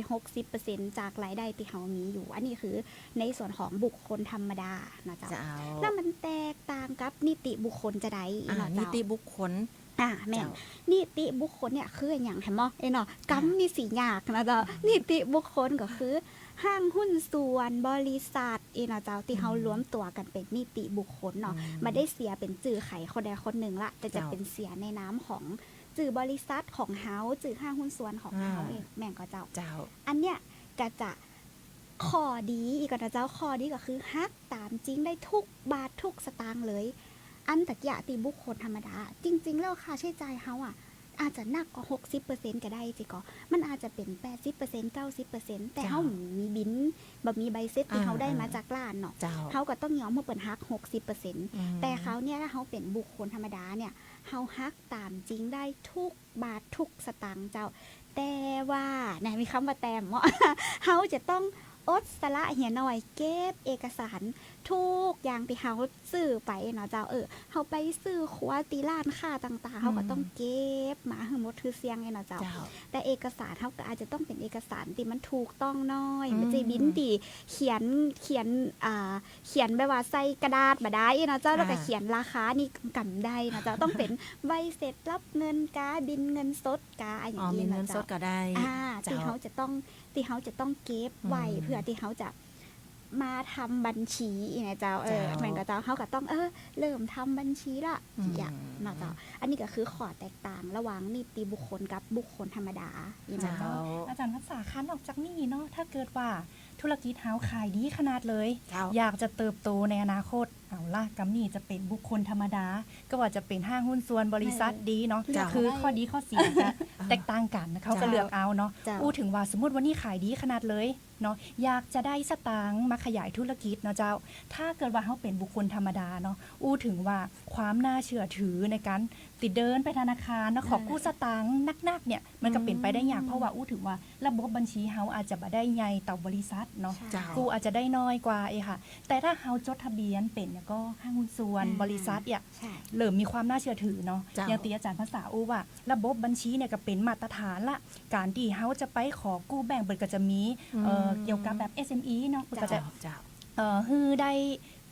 60% จากรายได้ที่เฮามีอยู่อันนี้คือในส่วนของบุคคลธรรมดาเนาะเจ้าแล้วมันแตกต่างกับนิติบุคคลจะได้อีเนาะเจ้านิติบุคคลแม่นนิติบุคคลเนี่ยคืออย่างแฮมเนาะกำมีสียากนะเจ้านิติบุคคลก็คือห้างหุ้นส่วนบริษัทเนาะเจ้าที่เฮารวมตัวกันเป็นนิติบุคคลเนาะมาได้เสียเป็นจื่อไขคนใดคนหนึ่งละแต่จะเป็นเสียในน้ำของจื่อบริษัทของเฮาจื่อห้างหุ้นส่วนของเฮาเองแม่งก็เจ้าอันเนี้ยก็จะข้อดีอีกนะเจ้าข้อดีก็คือฮักตามจริงได้ทุกบาททุกสตางค์เลยอันตะกี้ตีบุคคลธรรมดาจริงๆแล้วค่าใช้จ่ายเฮาอาจจะหนักกว่า 60% ก็ได้จิก็มันอาจจะเป็น 80% 90% แต่เฮามีบินบ่มีใบเสร็จที่เฮาได้มาจากร้านเนาะเฮาก็ต้องยอมเพื่อเปิดฮัก 60% แต่เขาเนี่ยถ้าเฮาเป็นบุคคลธรรมดาเนี่ยเฮาฮักตามจริงได้ทุกบาททุกสตางค์เจ้าแต่ว่านะมีคำว่าแต่เนาะเฮาจะต้องอดสละเหียหน่อยเก็บเอกสารทุกอย่างที่เฮาซื้อไปเนาะเจ้าเฮาไปซื้อครัวตีร้านค้าต่างๆเฮาก็ต้องเก็บมาให้หมดคือเสียงเนาะเจ้าแต่เอกสารเฮาก็อาจจะต้องเป็นเอกสารที่มันถูกต้องหน่อยไม่ใช่บินที่เขียนแบบว่าใส่กระดาษบ่ได้เนาะเจ้าแล้วก็เขียนราคานี่กำได้เนาะเจ้าต้องเป็นใบเสร็จรับเงินกาบินเงินสดกาอย่างนี้เนาะเจ้าที่เฮาจะต้องเก็บไว้เพื่อที่เขาจะมาทำบัญชีนะเจ้าเหมือนกับเจ้าเขาก็ต้องเริ่มทำบัญชีละอย่างนะเจ้าอันนี้ก็คือข้อแตกต่างระหว่างนิติบุคคลกับบุคคลธรรมดานะเจ้าอาจารย์ภาษาคันออกจากนี่เนาะถ้าเกิดว่าธุรกิจเฮาขายดีขนาดเลยอยากจะเติบโตในอนาคตเอาล่ะกำนี่จะเป็นบุคคลธรรมดาก็ว่าจะเป็นห้างหุ้นส่วนบริษัทดีเนาะคือข้อดีข้อเสียจะแตกต่างกันเขาก็เลือกเอาเนาะอู้ถึงว่าสมมติว่านี่ขายดีขนาดเลย เนาะอยากจะได้สตางค์มาขยายธุรกิจเนาะเจ้าถ้าเกิดว่าเขาเป็นบุคคลธรรมดาเนาะอู้ถึงว่าความน่าเชื่อถือในการติดเดินไปธนาคารเนาะขอกู้สตางค์นักๆเนี่ยมันก็เป็นไปได้ยากเพราะว่าอู้ถึงว่าระบบบัญชีเฮาอาจจะบ่ได้ใหญ่ต่อบริษัทเนาะ เจ้า กู้อาจจะได้น้อยกว่าค่ะแต่ถ้าเฮาจดทะเบียนเป็นเนี่ยก็ห้างหุ้นส่วนบริษัทเนี่ย ใช่ เริ่มมีความน่าเชื่อถือเนาะ เจ้า อย่างตีอาจารย์ภาษาอู้ว่า ระบบบัญชีเนี่ยก็เป็นมาตรฐานละการที่เฮาจะไปขอกู้แบ่งเปิดก็จะมีเกี่ยวกับแบบ SME เนาะก็จะ เจ้า ฮือได้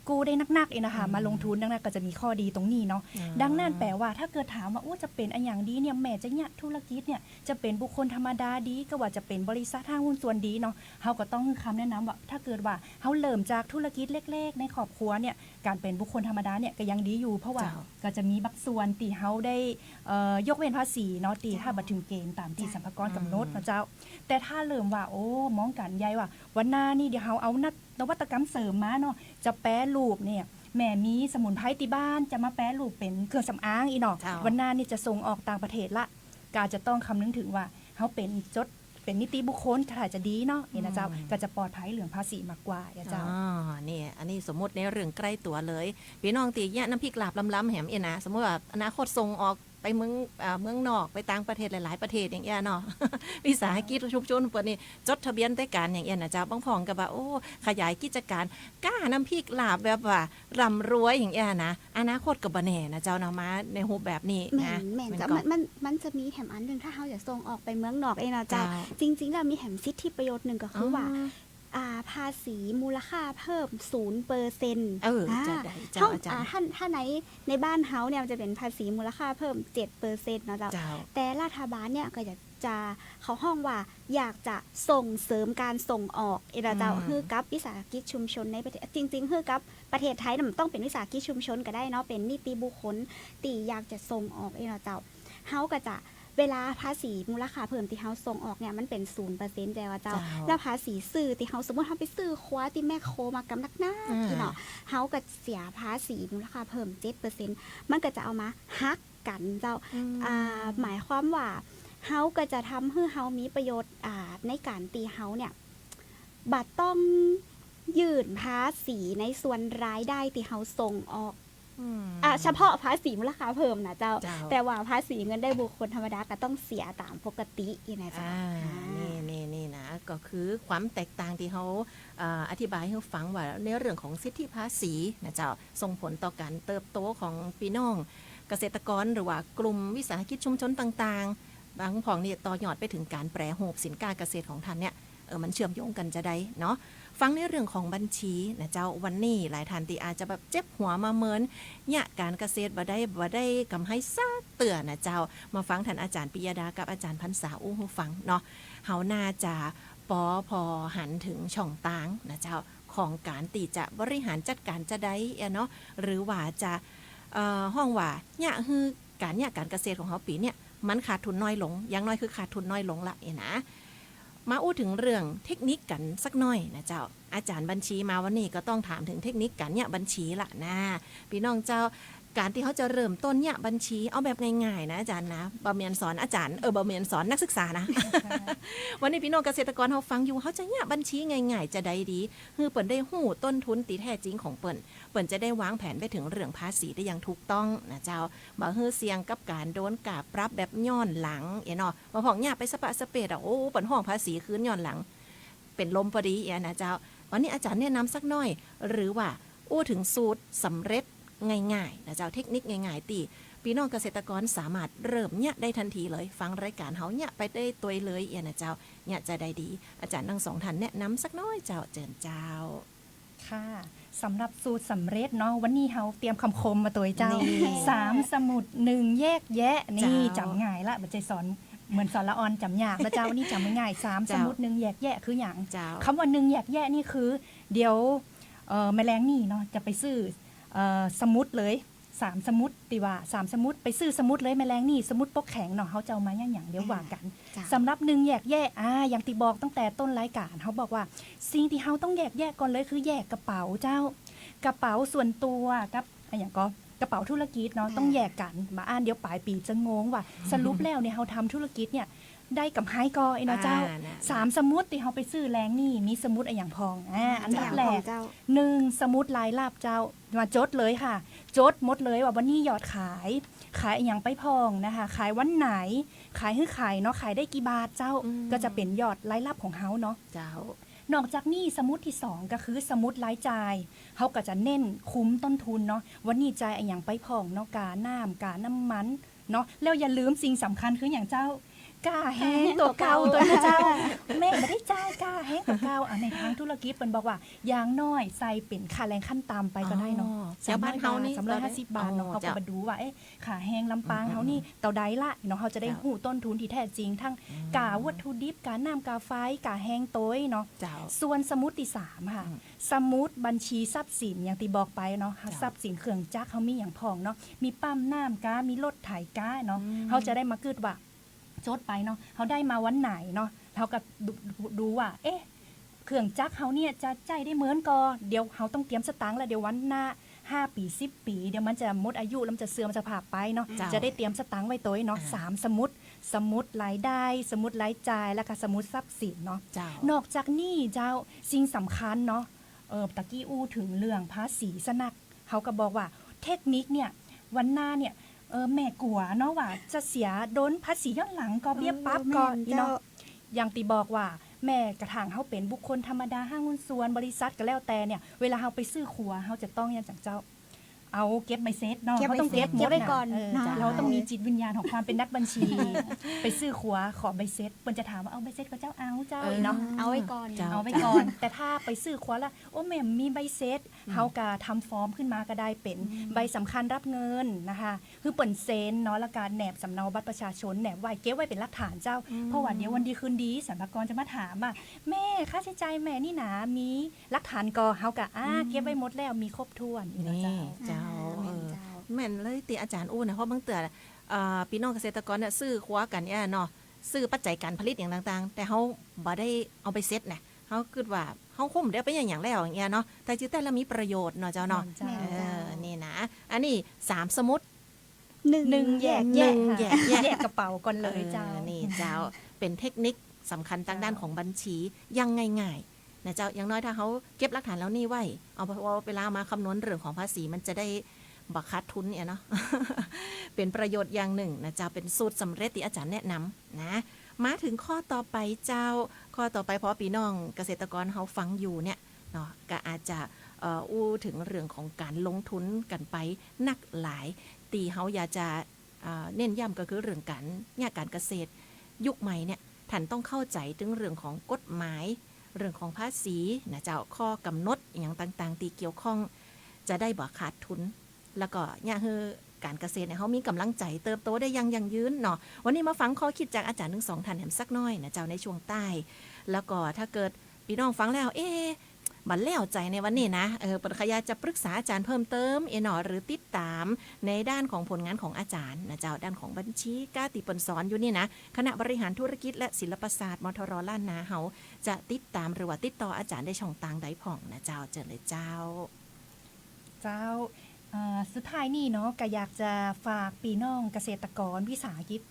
กู้ได้นักๆเองนะคะมาลงทุนนักๆก็จะมีข้อดีตรงนี้เนาะดังนั้นแปลว่าถ้าเกิดถามว่าจะเป็นอันอย่างดีเนี่ยแม่จะเนี่ยธุรกิจเนี่ยจะเป็นบุคคลธรรมดาดีก็ว่าจะเป็นบริษัทห้างหุ้นส่วนดีเนาะเฮาก็ต้องคำแนะนำว่าถ้าเกิดว่าเฮาเริ่มจากธุรกิจเล็กๆในครอบครัวเนี่ยการเป็นบุคคลธรรมดาเนี่ยก็ยังดีอยู่เพราะว่าก็จะมีบางส่วนที่เฮาได้ยกเว้นภาษีเนาะตีถ้าบ่ถึงเกณฑ์ตามที่สรรพากรกำหนดนะเจ้าแต่ถ้าเริ่มว่ามองกันใหญ่ว่าวันหน้านี่เดี๋ยวเฮาเอานวัตกรรมเสริมมาเนาะจะแปรรูปเนี่ยแม่มีสมุนไพรที่บ้านจะมาแปรรูปเป็นเครื่องสำอางอีเนาะวันหน้านี่จะส่งออกต่างประเทศละก็จะต้องคำนึงถึงว่าเฮาเป็นจดเป็นนิติบุคคลถ้าจะดีเนาะนี่นะเจ้าก็จะปลอดภัยเรื่องภาษีมากกว่าเจ้านี่อันนี้สมมติในเรื่องใกล้ตัวเลยพี่น้องตีเนี่ยน้ำพริกลาบล้ำๆแหมเอ็นะสมมติว่าอนาคตส่งออกไปเมืองนอกไปต่างประเทศหลายๆประเทศอย่างเงี้ยเนาะ วิสาหกิจชุมชนเปิดนี่จดทะเบียนได้การอย่างเงี้ยนะเจ้าบางพองก็ว่าโอ้ขยายกิจการก้าน้ำพริกลาบแบบว่าร่ำรวยอย่างเงี้ยนะอนาคตก็บ่แน่นะเจ้าเนาะมาในรูปแบบนี้ แม่ นะ นแม่นจ้ะมันจะมีแถมอันหนึ่งถ้าเขาอยากส่งออกไปเมืองนอกเองนะเจ้า เจ้า จริงๆแล้วมีแถมสิทธิประโยชน์หนึ่งก็คือว่าภาษีมูลค่าเพิ่ม 0% จะได้เจ้า เท่า อาจารย์ ถ้าในบ้านเฮาเนี่ยมันจะเป็นภาษีมูลค่าเพิ่ม 7%นะเจ้า เจ้า แต่รัฐบาลเนี่ยก็จะเขาห้องว่าอยากจะส่งเสริมการส่งออกเจ้าคือกับวิสาหกิจชุมชนในประเทศจริงๆคือกับประเทศไทยมันต้องเป็นวิสาหกิจชุมชนก็ได้เนาะเป็นนิติบุคคลที่อยากจะส่งออกเจ้าเฮาก็จะเวลาภาษีมูลค่าเพิ่มที่เฮาส่งออกเนี่ยมันเป็น 0% แต่ว่าเจ้าแล้วภาษีซื้อที่เฮาสมมุติเฮาไปซื้อคว้าที่แม่โคมากำนักหน้าที่เนาะเฮาก็เสียภาษีมูลค่าเพิ่ม 7% มันก็จะเอามาหักกันเจ้าหมายความว่าเฮาก็จะทำให้เฮามีประโยชน์ในการตีเฮาเนี่ยบัดต้องยื่นภาษีในส่วนรายได้ที่เฮาส่งออกเฉพาะภาษีมูลค่าเพิ่มนะเจ้าแต่ว่าภาษีเงินได้บุคคลธรรมดาก็ต้องเสียตามปกตินะเจ้านี่นะก็คือความแตกต่างที่เขาอธิบายให้ฟังว่าในเรื่องของสิทธิภาษีนะเจ้าส่งผลต่อการเติบโตของพี่น้องเกษตรกรหรือว่ากลุ่มวิสาหกิจชุมชนต่างๆบางพองนี่ต่อยอดไปถึงการแปรรูปสินค้าเกษตรของท่านเนี่ยมันเชื่อมโยงกันจะได้เนาะฟังในเรื่องของบัญชีนะเจ้าวันนี้หลายท่านที่อาจจะแบบเจ็บหัวมาเมินเนี่ยการเกษตรบ่ได้กำให้ซากเตือนนะเจ้ามาฟังท่านอาจารย์ปิยดากับอาจารย์พันษาอู้หูฟังเนาะเฮาน่าจะพอหันถึงช่องต่างนะเจ้าของการตีจะบริหารจัดการจะได้เนาะหรือว่าจะห้องว่าเนี่ยคือการเกษตรของเฮาปีเนี่ยมันขาดทุนน้อยลงอย่างน้อยคือขาดทุนน้อยลงละนะมาอู้ถึงเรื่องเทคนิคกันสักหน่อยนะเจ้าอาจารย์บัญชีมาวันนี้ก็ต้องถามถึงเทคนิคกันเนี่ยบัญชีละนะพี่น้องเจ้าการที่เขาจะเริ่มต้นเนี่ยบัญชีเอาแบบง่ายๆนะอาจารย์นะบะเมียนสอนอาจารย์บะเมียนสอนนักศึกษานะ วันนี้พี่น้องเกษตรกรเขาฟังอยู่เขาจะเนี่ยบัญชีง่ายๆจะได้ดีคือเปิ่นได้หู้ต้นทุนตีแท้จริงของเปิ่นจะได้วางแผนไปถึงเรื่องภาษีได้อย่างถูกต้องนะเจ้าบ่ฮื้อเสี่ยงกับการโดนกาปรับแบบย้อนหลังเนาะมาพองเนี่ยไปสปะสเปดโอ้เปิ่นห้องภาษีคืนย้อนหลังเป็นลมพอดีนะเจ้าวันนี้อาจารย์แนะนำสักหน่อยหรือว่าอู้ถึงสูตรสำเร็จง่ายๆนะเจ้าเทคนิคง่ายๆตีพี่น้องเกษตรกรสามารถเริ่มเนี่ยได้ทันทีเลยฟังรายการเฮาเนี่ยไปได้ตัวเลยนะเจ้าเนี่ยจะได้ดีอาจารย์ทั้งสองท่านแนะนำสักน้อยเจ้าเจิญเจ้าค่ะสำหรับสูตรสำเร็จเนาะวันนี้เฮาเตรียมคำคมมาตัวเจ้า3สมุด1แยกแยะนี่จำง่ายละบัจจัยสอนเหมือนสอนละออนจำยากแล้วเจ้านี่จำง่าย3สมุด1แยกแยะคืออย่างคำว่า1แยกแยะนี่คือเดี๋ยวแมลงนี่เนาะจะไปซื้อสมุดเลย3สมุดติว่า3สมุดไปซื้อสมุดเลยแมลงนี่สมุดปกแข็งเนาะเฮาจะเอามาอย่างเดี๋ยวว่ากันสำหรับ1แยกแยะอย่างที่บอกตั้งแต่ต้นรายการเฮาบอกว่าสิ่งที่เฮาต้องแยกแยะก่อนเลยคือแยกกระเป๋าเจ้ากระเป๋าส่วนตัวกับอย่างก็กระเป๋าธุรกิจเนาะต้องแยกกันมาเดี๋ยวปลายปีจะงงว่าสรุปแล้วเนี่ยเฮาทำธุรกิจเนี่ย ได้กับไฮก็ไอ้เนาะเจ้า น่ะ 3 สมุดที่เฮาไปซื้อแรงนี่มีสมุดอะไรอย่างพองอันดับแร ขอก งเจ้า 1สมุดรายรับเจ้ามาจดเลยค่ะจดหมดเลยว่าวันนี้ยอดขายอย่างไปพองนะคะขายวันไหนขายให้ขายเนาะขายได้กี่บาทเจ้าก็จะเป็นยอดรายรับของเฮาเนาะ เจ้าน อกจากนี้สมุดที่2ก็คือสมุดรายจ่ายเขาก็จะเน้นคุ้มต้นทุนเนาะวันนี้จ่ายอย่างไปพองเนาะกาน้ำมันเนาะแล้วอย่าลืมสิ่งสำคัญคืออย่างเจ้ากาแห้งตัวเก่าตัวนะเจ้าแม่ไม่ได้จ่ายกาแห้งตัวเก่าในทางธุรกิจเปิ้นบอกว่าอย่างน้อยใส่เป็นค่าแรงขั้นต่ำไปก็ได้เนาะ แถวบ้านเฮานี่ 350 บาทเนาะเขาก็ จ้ะ มาดูว่าค่าแห้งลำปางเฮานี่เต่าใดละเนาะเขาจะได้หู้ต้นทุนที่แท้จริงทั้งกาวัตถุดิบกาน้ำกาไฟกาแห้งโต้ยเนาะ เจ้า ส่วนสมุดที่3ค่ะสมุดบัญชีทรัพย์สินอย่างที่บอกไปเนาะทรัพย์สินเครื่องจักรเขามีอย่างพองเนาะมีปั๊มน้ำกามีรถไถกาเนาะเขาจะได้มาคิดว่าจดไปเนาะเขาได้มาวันไหนเนาะเขาก็ดูว่าเครื่องจักรเขาเนี่ยจะใจได้เหมือนก็เดี๋ยวเขาต้องเตรียมสตางค์แล้วเดี๋ยววันหน้า5 ปี10 ปีเดี๋ยวมันจะหมดอายุแล้วมันจะเสื่อมจะผ่าไปเนาะ เจ้า จะได้เตรียมสตางค์ไว้ตัวเนาะ3สมุดรายได้สมุดรายจ่ายแล้วก็สมุดทรัพย์สินเนาะ เจ้าน อกจากนี้เจ้าสิ่งสำคัญเนาะตะกี้อู้ถึงเรื่องภาษีสนักเขาก็บอกว่าเทคนิคเนี่ยวันหน้าเนี่ยแม่กลัวเนาะว่าจะเสียโดนภาษีย้อนหลังก็เบี้ยปั๊บก็ แม่น อีเนาะอย่างตีบอกว่าแม่กระถางเขาเป็นบุคคลธรรมดาห้างหุ้นส่วนบริษัทก็แล้วแต่เนี่ยเวลาเขาไปซื้อครัวเขาจะต้องอย่างจากเจ้าเอาเก็บใบเซตเนาะ เก็บ เขาต้องเก็บหม เก็ ด บไว้ก่อน เจ้า เนาะ เราต้องมีจิตวิญญาณของความเป็นนักบัญชี ไปซื้อครัวขอใบเซตเปิ้นจะถามว่าเอาใบเซตก็เจ้าเอาเจ้าเนาะ เอาไว้ก่อน เจ้า เอาไว้ก่อน แต่ถ้าไปซื้อครัวละโอ้แม่มีใบเซตเฮาก็ทำฟอร์มขึ้นมาก็ได้เป็นใบสำคัญรับเงินนะคะคือเปิ่นเซนเนาะแล้วการแนบสำเนาบัตรประชาชนแนบไว้เก็บไว้เป็นหลักฐานเจ้า เพราะว่าเดี๋ยววันดีคืนดีสรรพากรจะมาถามว่าแม่ค่าใช้จ่ายแม่นี่นะมีหลักฐานก็เฮาก็เก็บไว้หมดแล้วมีครบถ้วนอีกแล้ว นี่ เจ้า เจ้า แม่นเจ้า แม่นเลยติอาจารย์อู้นะเพราะบางเตือพี่น้องเกษตรกรเนี่ยซื้อครัวกันเนี่ยเนาะซื้อปัจจัยการผลิตอย่างต่างๆ แต่เขาบ่ได้เอาไปเซ็ตนะเขาคิดว่าเขาคุ้มได้ไปอย่างแล้วอย่างเงี้ยเนาะแต่จิตแต่ละมีประโยชน์เนาะเจ้าเนาะ เจ้า นี่นะอันนี้3สมุด หนึ่งแยก หนึ่ง ค่ะ แยก กระเป๋าก่อนเลยเจ้า นี่เจ้าเป็นเทคนิคสำคัญทางด้านของบัญชียังง่ายๆนะเจ้าอย่างน้อยถ้าเขาเก็บหลักฐานแล้วนี่ไว้เอาเวลามาคำนวณเรื่องของภาษีมันจะได้บักคัดทุนเนี่ยเนาะ เป็นประโยชน์อย่างหนึ่งนะเจ้าเป็นสูตรสำเร็จที่อาจารย์แนะนำนะมาถึงข้อต่อไปเจ้าข้อต่อไปเพราะพี่น้องเกษตรกรเขาฟังอยู่เนี่ยเนาะก็อาจจะอู้ถึงเรื่องของการลงทุนกันไปนักหลายตีเขาอยากจะเน้นย้ำก็คือเรื่องการเกษตรยุคใหม่เนี่ยท่านต้องเข้าใจถึงเรื่องของกฎหมายเรื่องของภาษีนะเจ้าข้อกำหนดอย่างต่างๆที่เกี่ยวข้องจะได้บ่ขาดทุนแล้วก็เนี่ยคือการเกษตรเนี่ยเขามีกำลังใจเติบโตได้ยังยืนเนาะวันนี้มาฟังข้อคิดจากอาจารย์ทั้งสองท่านแถมสักน้อยนะเจ้าในช่วงใต้แล้วก็ถ้าเกิดพี่น้องฟังแล้วบันแล้วใจในวันนี้นะปรขยาจะปรึกษาอาจารย์เพิ่มเติมหนอหรือติดตามในด้านของผลงานของอาจารย์นะเจ้าด้านของบัญชีกาติปนสอนอยู่นี่นะคณะบริหารธุรกิจและศิลปศาสตร์มทรล้านนาเฮาจะติดตามหรือว่าติดต่ออาจารย์ได้ช่องทางใดผ่องนะเจ้าเจอเลยเจ้า เจ้าสุดท้ายนี่เนาะก็อยากจะฝากพี่น้องเกษตรกรวิสาหกิจ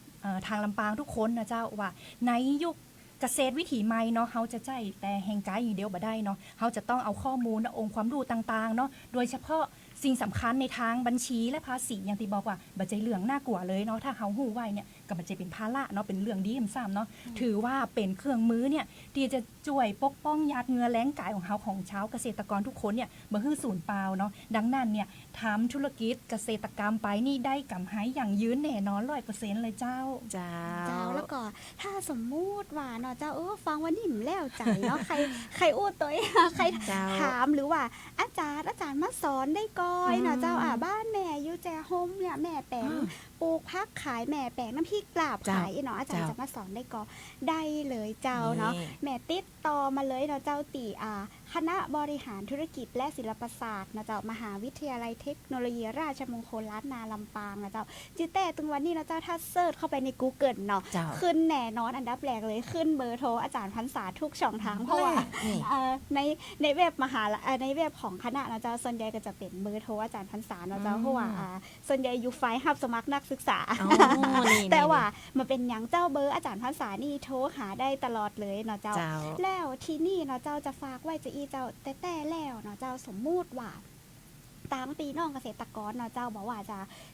ทางลำปางทุกคนนะเจ้าว่าในยุคเกษตรวิถีใหม่เนาะเขาจะใจแต่แห่งกายอย่างเดียวบ่ได้เนาะเขาจะต้องเอาข้อมูลองค์ความรู้ต่างๆเนาะโดยเฉพาะสิ่งสำคัญในทางบัญชีและภาษีอย่างที่บอกว่าบัจจัยเหลืองน่ากลัวเลยเนาะถ้าเขาหู้ไว้เนี่ยก็บัจจัยเป็นภาระเนาะเป็นเรื่องดีมซ้ำเนาะถือว่าเป็นเครื่องมือเนี่ยที่จะช่วยปกป้องหยาดเหงื่อแล้งกายของเขาของชาวเกษตรกรทุกคนเนี่ยบ่ฮื้อสูญเปล่าเนาะดังนั้นเนี่ยทำธุรกิจเกษตรกรรมไปนี่ได้กำไรอย่างยืนแน่นอน 100% เลยเจ้า เจ้า เจ้าแล้วก็ถ้าสมมุติว่าเนาะเจ้าฟังวันนี้มันแล้วใจเนาะ ใครอู้ตัวใคร เจ้า ถามหรือว่าอาจารย์มาสอนได้ก้อยเนาะเจ้าบ้านแม่อยู่แจโฮมเนี่ยแม่แปลงปลูกพักขายแม่แปลงน้ำพริกกลาบขายเนาะอาจารย์จะมาสอนได้ก็ได้เลยเจ้าเนาะแม่ติดต่อมาเลยเนาะเจ้าตีคณะบริหารธุรกิจและศิลปศาสตร์นะเจ้ามหาวิทยาลัยเทคโนโลยีราชมงคลล้านนาลำปางนะเจ้าจิแต่ตรงวันนี้นะเจ้าถ้าเสิร์ชเข้าไปใน Google เนาะ เจ้า ขึ้นแน่นอนอันดับแรกเลยขึ้นเบอร์โทรอาจารย์พรรษาทุกช่องทางเพราะว่า นี่ ในเว็บในเว็บของคณะนะเจ้าส่วนใหญ่ก็จะเป็นเบอร์โทรอาจารย์พรรษานะเจ้าเพราะว่าส่วนใหญ่อยู่ไฟล์รับสมัครนักศึกษา อ๋อนี่ แต่ว่ามันเป็นหยังเจ้าเบอร์อาจารย์ภาษานี่โทรหาได้ตลอดเลยเนาะเจ้า เจ้า แล้วที่นี่เนาะเจ้าจะฝากไว้จะอีเจ้าแต่แล้วเนาะเจ้าสมมุติว่าตามปีน้องเกษตรกรเนาะเจ้าบอกว่า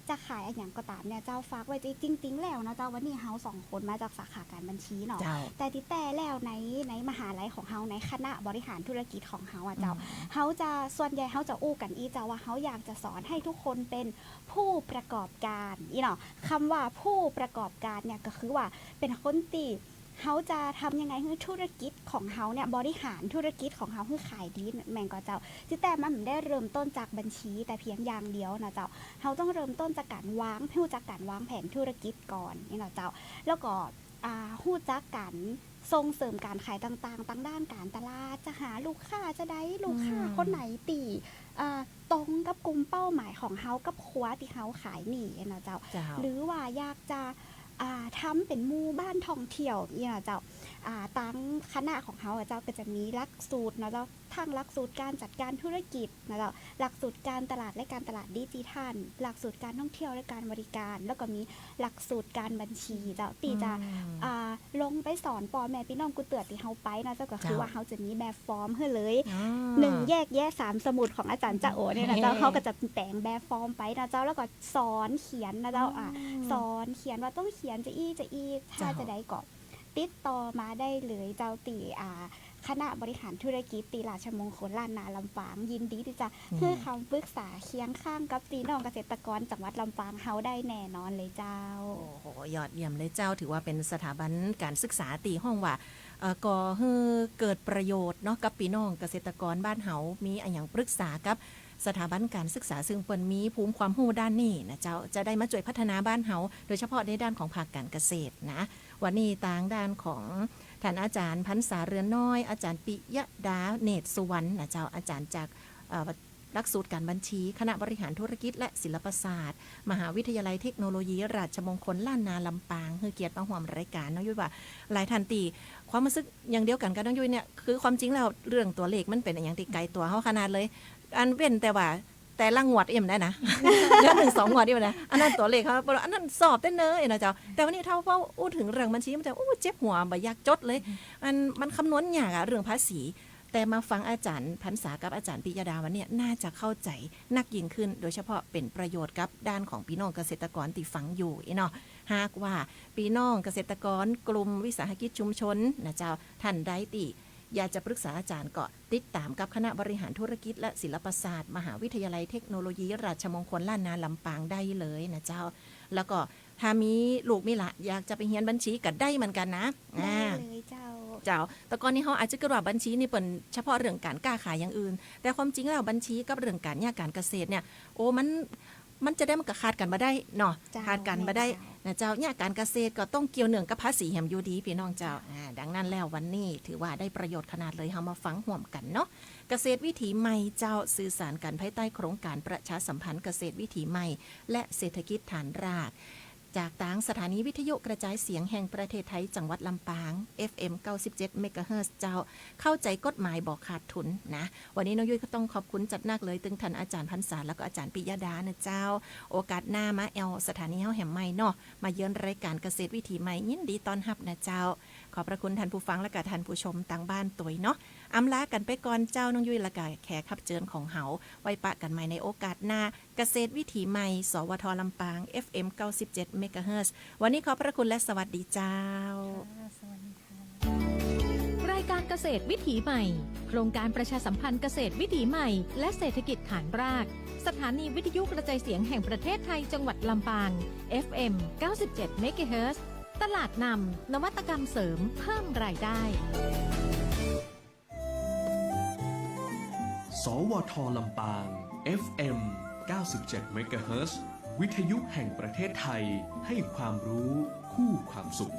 จะขายอะไรอย่างก็ตามเนี่ยเจ้าฝากไว้จริงๆแล้วเนาะเจ้าวันนี้เฮา2 คนมาจากสาขาการบัญชีเนาะ เจ้า แต่ที่แต่แล้วในมหาลัยของเฮาในคณะบริหารธุรกิจของเฮาอ่ะเจ้าเฮาจะส่วนใหญ่เฮาจะอู้กันอีเจ้าว่าเฮาอยากจะสอนให้ทุกคนเป็นผู้ประกอบการอีเนาะคำว่าผู้ประกอบการเนี่ยก็คือว่าเป็นคนที่เขาจะทำยังไงให้ธุรกิจของเขาเนี่ยบริหารธุรกิจของเขาให้ขายดีแม่งก็เจ้าที่แต่มันไม่ได้เริ่มต้นจากบัญชีแต่เพียงอย่างเดียวนะเจ้าเขาต้องเริ่มต้นจากการวางหู้จักการวางแผนธุรกิจก่อนนี่นะเจ้าแล้วก็หู้จักการส่งเสริมการขายต่างๆตั้งด้านการตลาดจะหาลูกค้าจะได้ลูกค้าคนไหนตีตรงกับกลุ่มเป้าหมายของเขากับครัวที่เขาขายหนีนะเจ้าหรือว่าอยากจะทำเป็นหมู่บ้านท่องเที่ยวเนี่ยเจ้าตั้งคณะของเขาเจ้าก็จะมีหลักสูตรนะเจ้าทั้งหลักสูตรการจัดการธุรกิจนะเจ้าหลักสูตรการตลาดและการตลาดดิจิทัลหลักสูตรการท่องเที่ยวและการบริการแล้วก็มีหลักสูตรการบัญชีเจ้าตีจะลงไปสอนปอแม่พี่น้องกูเตือที่เขาไปนะเจ้าก็คือว่าเขาจะมีแบบฟอร์มให้เลย1แยกแยะ3สมุดของอาจารย์จะโอเนี่ยนะเจ้าเขาก็จะแต่งแบบฟอร์มไปนะเจ้าแล้วก็สอนเขียนนะเจ้าสอนเขียนว่าต้องเขียนจะอีถ้าจะได้ก็ติดต่อมาได้เลยเจ้าตีคณะบริหารธุรกิจตีราชมงคลล้านนาลำปางยินดีที่จะให้คำปรึกษาเคียงข้างกับพี่น้องเกษตรกรจังหวัดลำปางเฮาได้แน่นอนเลยเจ้าโอ้โหยอดเยี่ยมเลยเจ้าถือว่าเป็นสถาบันการศึกษาตีห้องว่าก่อให้เกิดประโยชน์เนาะกับพี่น้องเกษตรกรบ้านเฮามีอันอย่างปรึกษากับสถาบันการศึกษาซึ่งเปิ้นมีภูมิความรู้ด้านนี้นะเจ้าจะได้มาช่วยพัฒนาบ้านเฮาโดยเฉพาะในด้านของภาคการเกษตรนะวันนี้ต่างด้านของท่านอาจารย์พันษาเรือนน้อยอาจารย์ปิยดาเนตรสุวรรณนะเจ้าอาจารย์จากหลักสูตรการบัญชีคณะบริหารธุรกิจและศิลปศาสตร์มหาวิทยาลัยเทคโนโลยีราชมงคลล้านนาลำปางคือเกียรติมาร่วมรายการน้องยุ้ยว่าหลายทันตีความรู้สึกอย่างเดียวกันกับน้องยุ้ยเนี่ยคือความจริงแล้วเรื่องตัวเลขมันเป็นอย่างที่ไกลตัวเฮาขนาดเลยอันเว้นแต่ว่าแต่ละงวดเอ็มได้นะ เดือน1-2 งวดเดียวนะอันนั้นตัวเลขเขาอันนั้นสอบได้เนอะนะเจ้าแต่วันนี้ถ้าว่าอู้ถึงเรื่องบัญชีมันจะเจ็บหัวบ่อยากจดเลยมันคำนวณยากอะเรื่องภาษีแต่มาฟังอาจารย์พันษากับอาจารย์ปิยดาวันนี้น่าจะเข้าใจนักยิ่งขึ้นโดยเฉพาะเป็นประโยชน์กับด้านของพี่น้องเกษตรกรที่ฟังอยู่เนาะหากว่าพี่น้องเกษตรกรกลุ่มวิสาหกิจชุมชนนะเจ้าท่านใดที่อยากจะปรึกษาอาจารย์ก็ติดตามกับคณะบริหารธุรกิจและศิลปศาสตร์มหาวิทยาลัยเทคโนโลยีราชมงคลล้านนาลำปางได้เลยนะเจ้าแล้วก็ถ้ามีลูกมีหลานอยากจะไปเรียนบัญชีก็ได้เหมือนกันนะได้เลยเจ้าแต่ก่อนนี้เขาอาจจะคิดว่าบัญชีนี่เป็นเฉพาะเรื่องการค้าขายอย่างอื่นแต่ความจริงแล้วบัญชีกับเรื่องการเกษตรเนี่ยโอ้มันจะได้มันก็ขาดกันมาได้เนาะขาดกันมาได้นะเจ้าเนี่ยการเกษตรก็ต้องเกี่ยวเนื่องกับภาษีแห่งอยู่ดีพี่น้องเจ้าดังนั้นแล้ววันนี้ถือว่าได้ประโยชน์ขนาดเลยเฮามาฟังห่วมกันเนาะเกษตรวิถีใหม่เจ้าสื่อสารกันภายใต้โครงการประชาสัมพันธ์เกษตรวิถีใหม่และเศรษฐกิจฐานรากจากต่างสถานีวิทยุกระจายเสียงแห่งประเทศไทยจังหวัดลำปาง FM 97 เมกะเฮิรตซ์เจ้าเข้าใจกฎหมายบอกขาดทุนนะวันนี้น้องยุ้ยก็ต้องขอบคุณจัดนักเลยตึงท่านอาจารย์พันษาแล้วก็อาจารย์ปิยดานะเจ้าโอกาสหน้ามาสถานีเฮาแห่งใหม่เนาะมาเยือนรายการเกษตรวิถีใหม่ยินดีต้อนรับนะเจ้าขอบพระคุณท่านผู้ฟังและก็ท่านผู้ชมต่างบ้านตัวเนาะอำลากันไปก่อนเจ้าน้องยุ้ยและก็แขกรับเชิญของเฮาไว้ปะกันใหม่ในโอกาสหน้าเกษตรวิถีใหม่สวทลำปาง FM 97 เมกะเฮิรตซ์วันนี้ขอบพระคุณและสวัสดีเจ้าสวัสดีค่ะรายการเกษตรวิถีใหม่โครงการประชาสัมพันธ์เกษตรวิถีใหม่และเศรษฐกิจฐานรากสถานีวิทยุกระจายเสียงแห่งประเทศไทยจังหวัดลำปาง FM 97 เมกะเฮิรตซ์ตลาดนำนวัตกรรมเสริมเพิ่มรายได้สวทลำปาง FM 97 เมกะเฮิรตซ์วิทยุแห่งประเทศไทยให้ความรู้คู่ความสุข